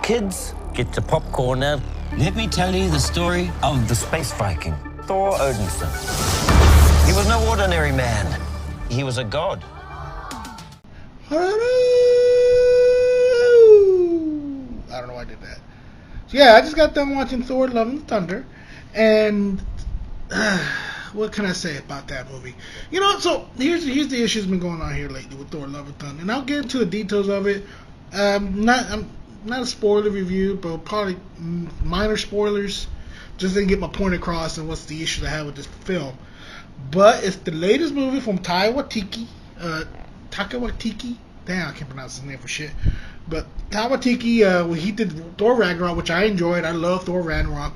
Kids, get your popcorn out. Let me tell you the story of the space Viking, Thor Odinson. He was no ordinary man. He was a god. I don't know why I did that. So yeah, I just got done watching Thor: Love and Thunder, and what can I say about that movie? You know, so here's the issues been going on here lately with Thor: Love and Thunder, and I'll get into the details of it. I'm not a spoiler review, but probably minor spoilers, just to get my point across and what's the issues I have with this film. But it's the latest movie from Taika Waititi. Damn, I can't pronounce his name for shit. But Taika Waititi, he did Thor Ragnarok, which I enjoyed. I love Thor Ragnarok.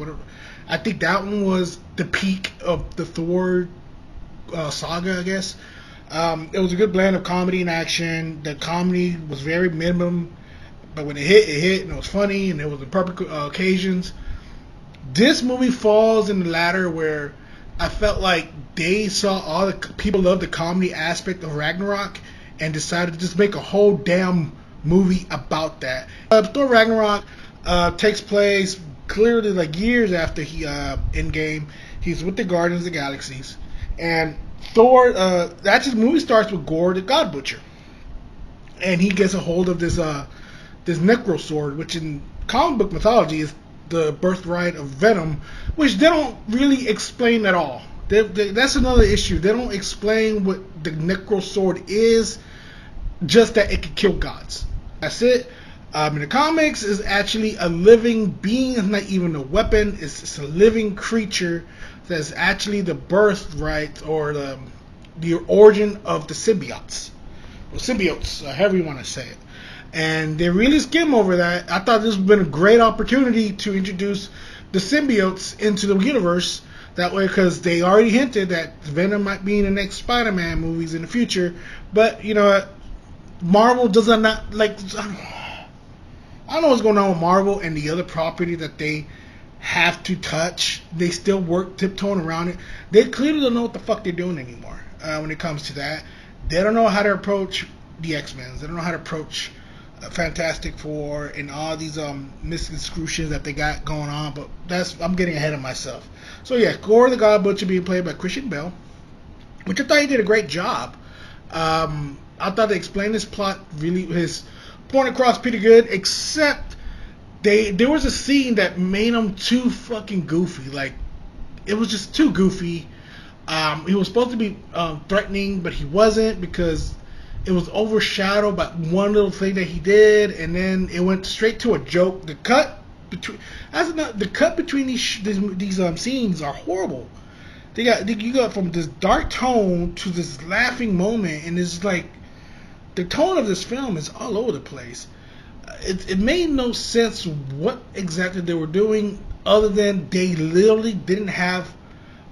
I think that one was the peak of the Thor saga, I guess. It was a good blend of comedy and action. The comedy was very minimum, but when it hit, and it was funny, and it was the perfect occasions. This movie falls in the latter where I felt like they saw all the people love the comedy aspect of Ragnarok and decided to just make a whole damn movie about that. Thor Ragnarok takes place clearly like years after Endgame. He's with the Guardians of the Galaxies, and Thor. Actually, the movie starts with Gore the God Butcher, and he gets a hold of this Necro Sword, which in comic book mythology is the birthright of Venom, which they don't really explain at all. That's another issue. They don't explain what the Necro Sword is, just that it can kill gods. That's it. In the comics, it's actually a living being. It's not even a weapon. It's a living creature that's actually the birthright or the origin of the symbiotes. Or symbiotes, however you want to say it. And they really skim over that. I thought this would have been a great opportunity to introduce the symbiotes into the universe. That way, because they already hinted that Venom might be in the next Spider-Man movies in the future. But, you know, Marvel does not like... I don't know what's going on with Marvel and the other property that they have to touch. They still work tiptoeing around it. They clearly don't know what the fuck they're doing anymore when it comes to that. They don't know how to approach the X-Men. They don't know how to approach Fantastic Four and all these misconstructions that they got going on. But I'm getting ahead of myself. So yeah, Gore the God Butcher being played by Christian Bale, which I thought he did a great job. I thought they explained his plot really, his point across pretty good, except there was a scene that made him too fucking goofy. Like, it was just too goofy. He was supposed to be threatening, but he wasn't, because it was overshadowed by one little thing that he did, and then it went straight to a joke. The cut between these scenes are horrible. You got from this dark tone to this laughing moment, and it's like the tone of this film is all over the place. It made no sense what exactly they were doing, other than they literally didn't have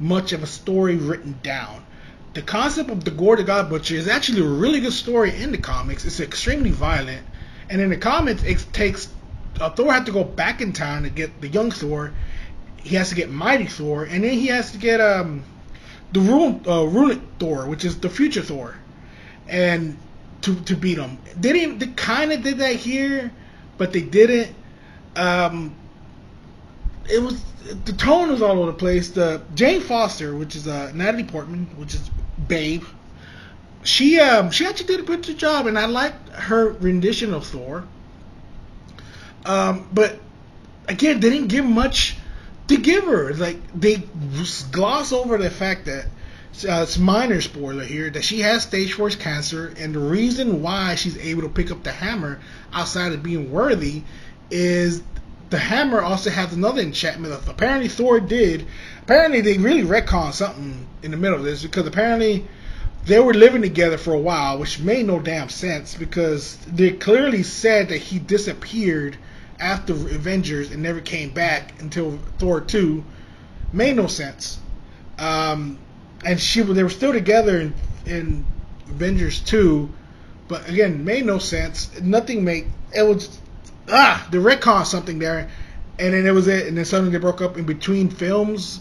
much of a story written down. The concept of the Gore the God Butcher is actually a really good story in the comics. It's extremely violent, and in the comics, it takes Thor had to go back in time to get the young Thor. He has to get Mighty Thor, and then he has to get the Runic Thor, which is the future Thor, and to beat him. They kind of did that here, but they didn't. It was, the tone was all over the place. The Jane Foster, which is Natalie Portman, which is Babe, she actually did a pretty good job, and I liked her rendition of Thor. But again, they didn't give much to give her. Like, they gloss over the fact that it's minor spoiler here, that she has stage 4 cancer, and the reason why she's able to pick up the hammer outside of being worthy is the hammer also has another enchantment that apparently Thor did. Apparently they really retconned something in the middle of this, because apparently they were living together for a while, which made no damn sense, because they clearly said that he disappeared after Avengers and never came back until Thor 2. Made no sense. And they were still together in Avengers 2, but again, made no sense. It was the retcon something there, and then it was it, and then suddenly they broke up in between films.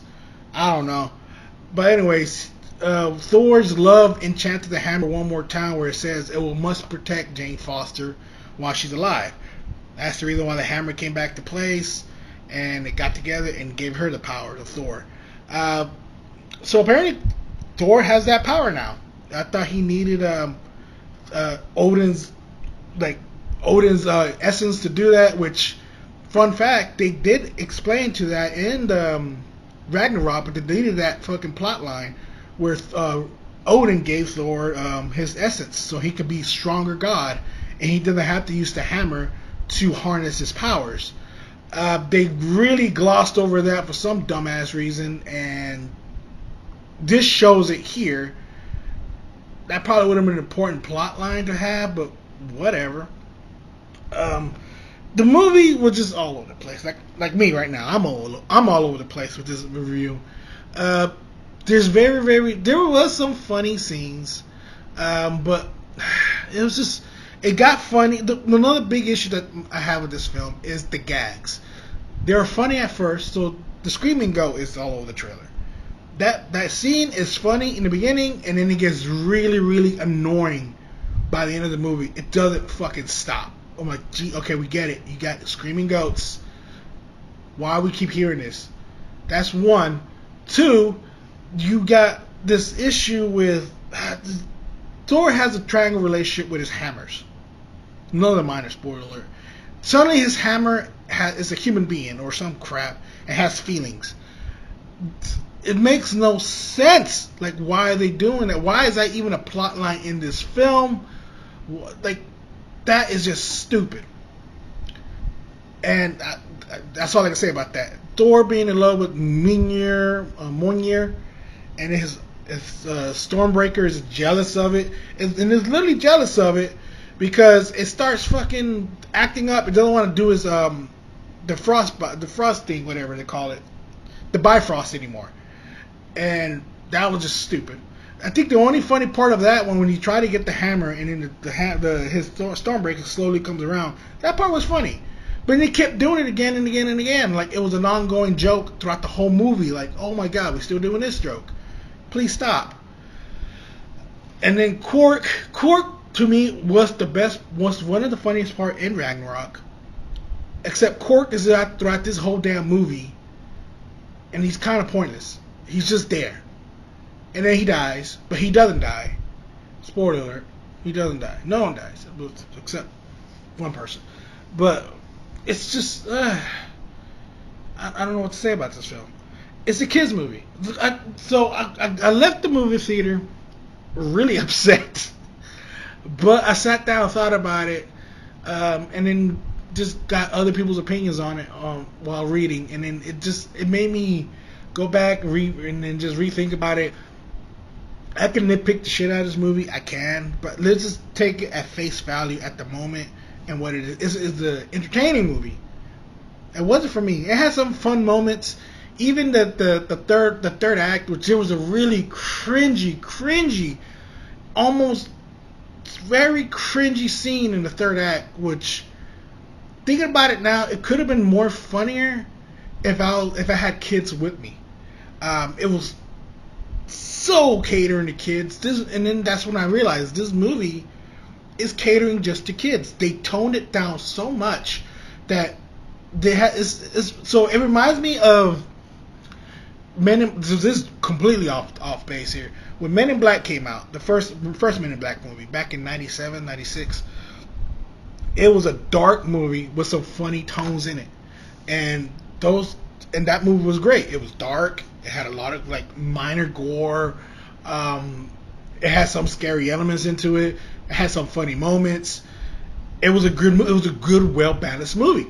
I don't know, but anyways, Thor's love enchanted the hammer one more time, where it says it must protect Jane Foster while she's alive. That's the reason why the hammer came back to place, and it got together and gave her the power to Thor. So apparently, Thor has that power now. I thought he needed Odin's essence to do that. Which, fun fact, they did explain to that in Ragnarok, but they deleted that fucking plot line where Odin gave Thor his essence so he could be stronger god, and he doesn't have to use the hammer to harness his powers. They really glossed over that for some dumbass reason, and this shows it here. That probably would have been an important plot line to have, but whatever. The movie was just all over the place, like me right now. I'm all over the place with this review. There was some funny scenes, but it got funny. Another big issue that I have with this film is the gags. They're funny at first, so the screaming goat is all over the trailer. That scene is funny in the beginning, and then it gets really, really annoying by the end of the movie. It doesn't fucking stop. I'm like, gee, okay, we get it. You got screaming goats. Why we keep hearing this? That's one. Two, you got this issue with Thor has a triangle relationship with his hammers. Another minor spoiler alert. Suddenly his hammer is a human being or some crap and has feelings. It makes no sense. Like, why are they doing that? Why is that even a plot line in this film? Like, that is just stupid. And that's all I can say about that. Thor being in love with Mjolnir, and his Stormbreaker is jealous of it, and is literally jealous of it because it starts fucking acting up. It doesn't want to do his the frost thing, whatever they call it, the Bifrost anymore. And that was just stupid. I think the only funny part of that one, when you try to get the hammer and then his Stormbreaker slowly comes around, that part was funny. But they kept doing it again and again and again. Like, it was an ongoing joke throughout the whole movie. Like, oh my god, we're still doing this joke. Please stop. And then Quark to me was one of the funniest part in Ragnarok. Except Quark is out throughout this whole damn movie, and he's kind of pointless. He's just there. And then he dies, but he doesn't die. Spoiler alert, he doesn't die. No one dies, except one person. But it's just, I don't know what to say about this film. It's a kids movie. I left the movie theater really upset. But I sat down, thought about it, and then just got other people's opinions on it while reading. And then it made me go back and then just rethink about it. I can nitpick the shit out of this movie. I can. But let's just take it at face value at the moment and what it is. It's an entertaining movie. It wasn't for me. It had some fun moments. Even the third act, which there was a really cringy, almost very cringy scene in the third act, which, thinking about it now, it could have been more funnier if I had kids with me. It was so catering to kids. And then that's when I realized this movie is catering just to kids. They toned it down so much that so it reminds me of this is completely off base here. When Men in Black came out, the first Men in Black movie back in 97, 96, it was a dark movie with some funny tones in it. And that movie was great. It was dark. It had a lot of like minor gore. It had some scary elements into it. It had some funny moments. It was a good, well balanced movie.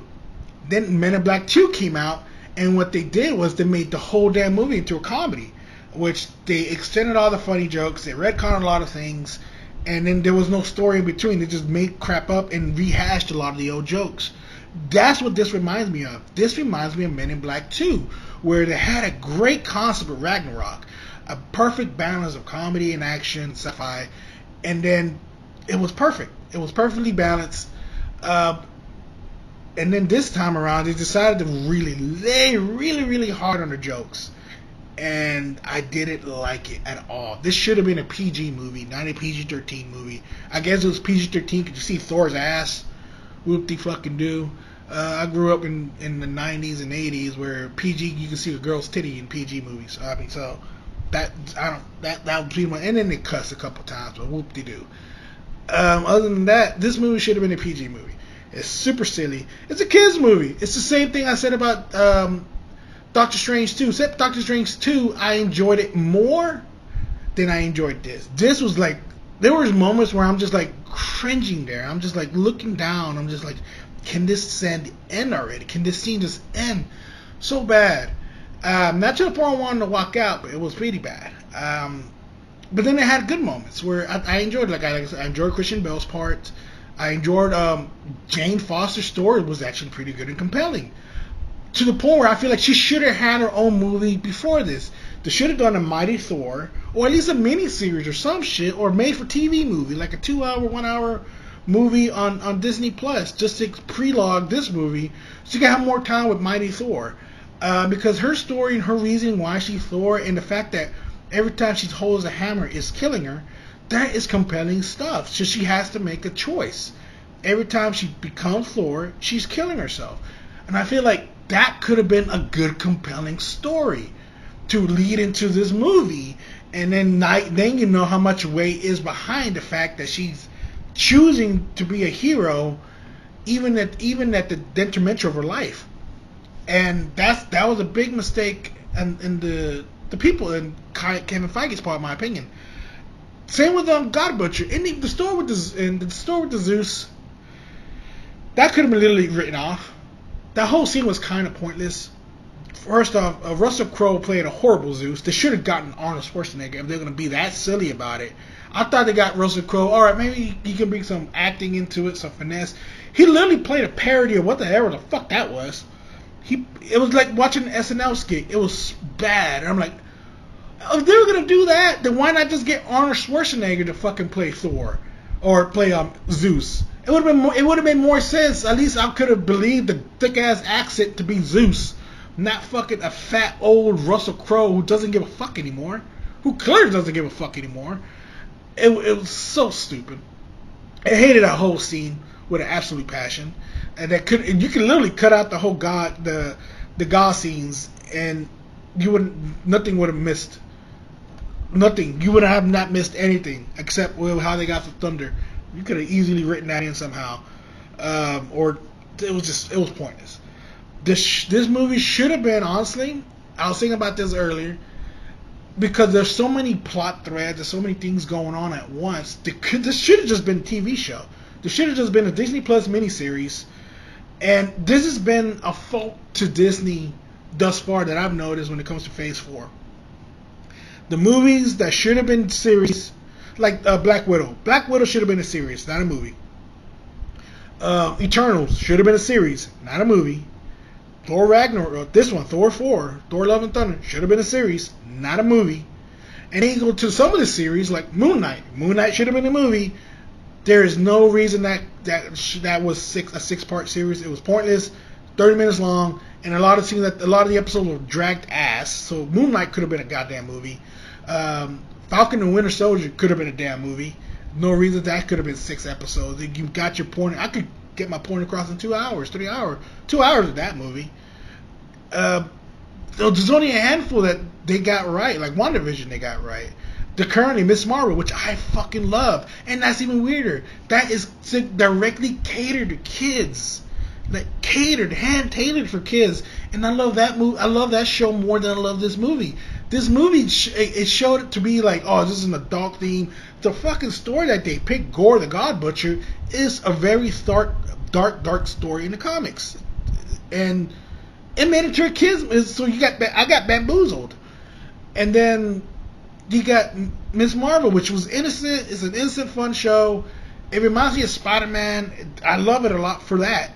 Then Men in Black 2 came out, and what they did was they made the whole damn movie into a comedy, which they extended all the funny jokes. They retconned a lot of things, and then there was no story in between. They just made crap up and rehashed a lot of the old jokes. That's what this reminds me of. This reminds me of Men in Black 2, where they had a great concept of Ragnarok, a perfect balance of comedy and action, sci-fi, and then it was perfect. It was perfectly balanced. And then this time around, they decided to really lay really hard on the jokes, and I didn't like it at all. This should have been a PG movie, not a PG-13 movie. I guess it was PG-13 because you see Thor's ass, Whoop-de-fucking-do. I grew up in the 90s and 80s where PG, you can see a girl's titty in PG movies. I mean, so that would be my, and then they cuss a couple times, but whoop-de-do. Other than that, this movie should have been a PG movie. It's super silly. It's a kids movie. It's the same thing I said about Doctor Strange 2. Except Doctor Strange 2, I enjoyed it more than I enjoyed this. This was like, there was moments where I'm just like cringing there. I'm just like looking down. I'm just like, can this scene end already? Can this scene just end? So bad. Not to the point I wanted to walk out, but it was pretty bad. But then it had good moments where I enjoyed, like I enjoyed Christian Bale's part. I enjoyed Jane Foster's story was actually pretty good and compelling. To the point where I feel like she should have had her own movie before this. They should have done a Mighty Thor, or at least a miniseries or some shit, or made for TV movie, like a 2-hour, 1-hour movie on Disney Plus, just to pre-log this movie, so you can have more time with Mighty Thor. Because her story and her reason why she's Thor, and the fact that every time she holds a hammer is killing her, that is compelling stuff. So she has to make a choice. Every time she becomes Thor, she's killing herself. And I feel like that could have been a good, compelling story to lead into this movie. And then you know how much weight is behind the fact that she's choosing to be a hero, even at the detriment of her life. And that was a big mistake in the people in Kevin Feige's part, in my opinion. Same with God Butcher. In the story with the Zeus, that could have been literally written off. That whole scene was kind of pointless. First off, Russell Crowe played a horrible Zeus. They should have gotten Arnold Schwarzenegger if they're going to be that silly about it. I thought they got Russell Crowe. All right, maybe he can bring some acting into it, some finesse. He literally played a parody of what the hell the fuck that was. It was like watching an SNL skit. It was bad. And I'm like, if they were going to do that, then why not just get Arnold Schwarzenegger to fucking play Thor or play Zeus? It would have been more sense. At least I could have believed the thick ass accent to be Zeus, not fucking a fat old Russell Crowe who doesn't give a fuck anymore, who clearly doesn't give a fuck anymore. It was so stupid. I hated that whole scene with an absolute passion, and you can literally cut out the whole the God scenes, and nothing would have missed. Nothing. You would have not missed anything except how they got the thunder. You could have easily written that in somehow, or it was pointless. This movie should have been, honestly, I was thinking about this earlier, because there's so many plot threads, there's so many things going on at once. This should have just been a TV show. This should have just been a Disney Plus miniseries, and this has been a fault to Disney thus far that I've noticed when it comes to Phase 4. The movies that should have been series, like Black Widow. Black Widow should have been a series, not a movie. Eternals should have been a series, not a movie. Thor Ragnarok, this one, Thor 4, Thor Love and Thunder, should have been a series, not a movie. And then you go to some of the series, like Moon Knight. Moon Knight should have been a movie. There is no reason that was a 6-part series. It was pointless, 30 minutes long, and a lot of the episodes were dragged ass. So Moon Knight could have been a goddamn movie. Falcon and Winter Soldier could have been a damn movie. No reason that could have been 6 episodes. You got your point. I could get my point across in 2 hours, 3 hours. 2 hours of that movie. There's only a handful that they got right. Like WandaVision they got right. The currently Miss Marvel, which I fucking love. And that's even weirder. That is directly catered to kids. Like hand-tailored for kids. And I love that movie. I love that show more than I love this movie. This movie, it showed it to be like, oh, this is an adult theme. The fucking story that they picked, Gore the God Butcher, is a very dark story in the comics. And it made it to a kids. So I got bamboozled. And then you got Miss Marvel, which was innocent. It's an innocent, fun show. It reminds me of Spider-Man. I love it a lot for that.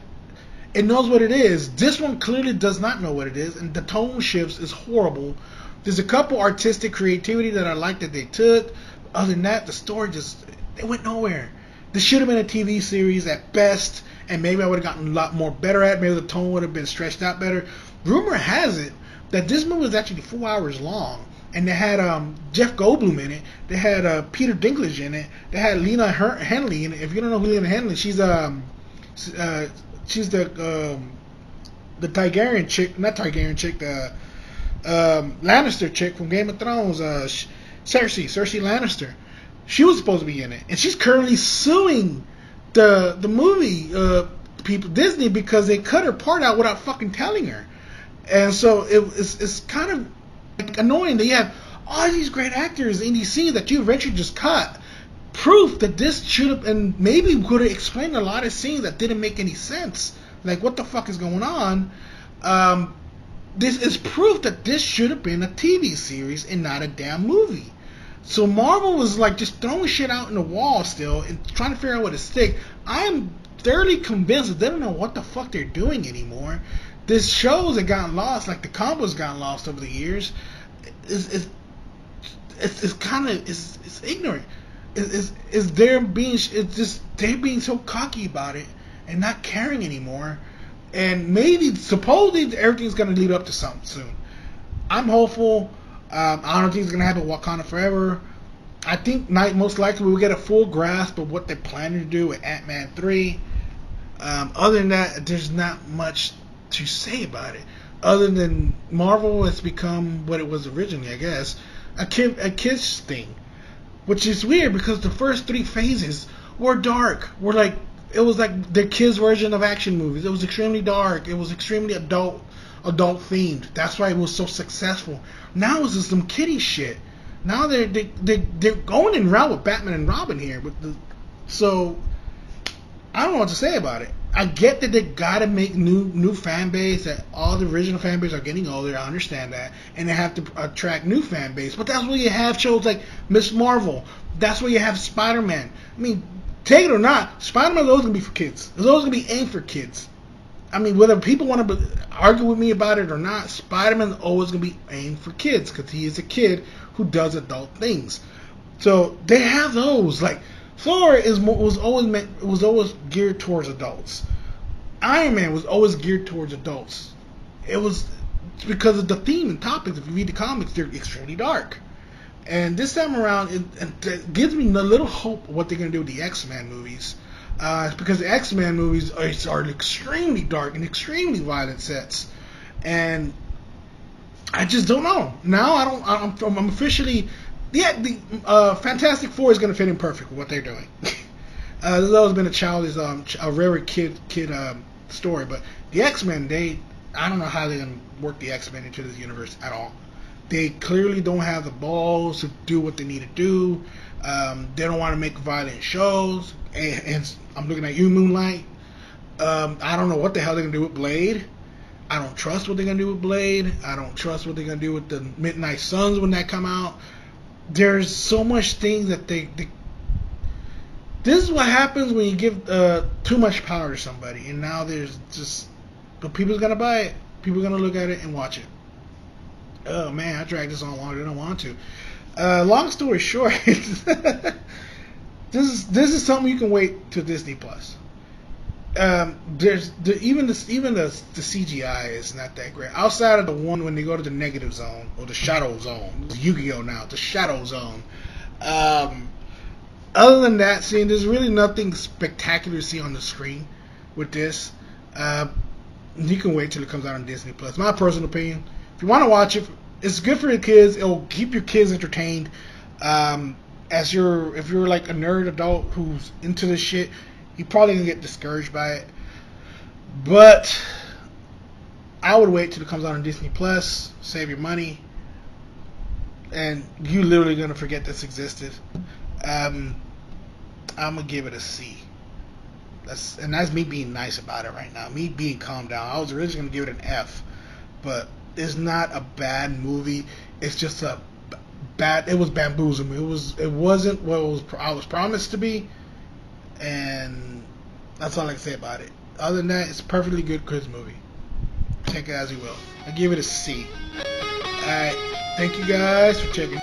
It knows what it is. This one clearly does not know what it is, and the tone shifts is horrible. There's a couple artistic creativity that I like that they took. Other than that, the story it went nowhere. This should have been a TV series at best, and maybe I would have gotten a lot more better at it. Maybe the tone would have been stretched out better. Rumor has it that this movie was actually 4 hours long, and they had Jeff Goldblum in it. They had Peter Dinklage in it. They had Lena Headey in it. If you don't know who Lena Headey is, She's the Targaryen chick, not Targaryen chick, the Lannister chick from Game of Thrones, Cersei Lannister. She was supposed to be in it, and she's currently suing the movie people, Disney, because they cut her part out without fucking telling her. And so it's kind of like annoying that you have all these great actors in these scenes that you eventually just cut. Proof that this should have, and maybe could have explained a lot of scenes that didn't make any sense. Like, what the fuck is going on? This is proof that this should have been a TV series and not a damn movie. So Marvel was like just throwing shit out in the wall still and trying to figure out what to stick. I am thoroughly convinced that they don't know what the fuck they're doing anymore. This shows that got lost, like the combos got lost over the years. It's kind of it's ignorant. It's they're being so cocky about it and not caring anymore. And maybe supposedly everything's gonna lead up to something soon. I'm hopeful. I don't think it's gonna happen Wakanda Forever. I think most likely we'll get a full grasp of what they're planning to do with Ant-Man 3. Other than that, there's not much to say about it. Other than Marvel has become what it was originally, I guess, a kids thing, which is weird because the first 3 phases were dark. It was like their kids' version of action movies. It was extremely dark. It was extremely adult themed. That's why it was so successful. Now it's just some kiddie shit. Now they're going in route with Batman and Robin here. So I don't know what to say about it. I get that they gotta make new fan base. That all the original fan base are getting older. I understand that, and they have to attract new fan base. But that's where you have shows like Miss Marvel. That's where you have Spider-Man. I mean, take it or not, Spider-Man is always gonna be for kids. It's always gonna be aimed for kids. I mean, whether people want to argue with me about it or not, Spider-Man is always going to be aimed for kids because he is a kid who does adult things. So they have those. Like Thor was always geared towards adults. Iron Man was always geared towards adults. It was because of the theme and topics. If you read the comics, they're extremely dark. And this time around, it gives me a little hope of what they're going to do with the X-Men movies. Because the X-Men movies are extremely dark and extremely violent sets, and I just don't know. Now I'm officially, the Fantastic Four is going to fit in perfect with what they're doing. There's always been a very kid story, but the X-Men, I don't know how they're going to work the X-Men into this universe at all. They clearly don't have the balls to do what they need to do. They don't want to make violent shows. And I'm looking at you, Moonlight. I don't know what the hell they're going to do with Blade. I don't trust what they're going to do with Blade. I don't trust what they're going to do with the Midnight Suns when that come out. There's so much things that they this is what happens when you give too much power to somebody. And now there's just, but people's going to buy it. People are going to look at it and watch it. Oh man, I dragged this on longer than I want to. Long story short, this is something you can wait till Disney Plus. Even the CGI is not that great. Outside of the one when they go to the negative zone or the shadow zone, it's Yu-Gi-Oh now, the shadow zone. Other than that, there's really nothing spectacular to see on the screen with this. You can wait till it comes out on Disney Plus. My personal opinion. If you want to watch it, it's good for the kids. It'll keep your kids entertained. If you're like a nerd adult who's into this shit, you're probably gonna get discouraged by it. But I would wait till it comes out on Disney Plus. Save your money, and you literally gonna forget this existed. I'm gonna give it a C. That's me being nice about it right now. Me being calmed down. I was originally gonna give it an F, but it's not a bad movie. It's just it was bamboozling me. It wasn't what I was promised to be, and that's all I can say about it. Other than that, it's a perfectly good kids movie. Take it as you will. I give it a C. Alright, thank you guys for checking.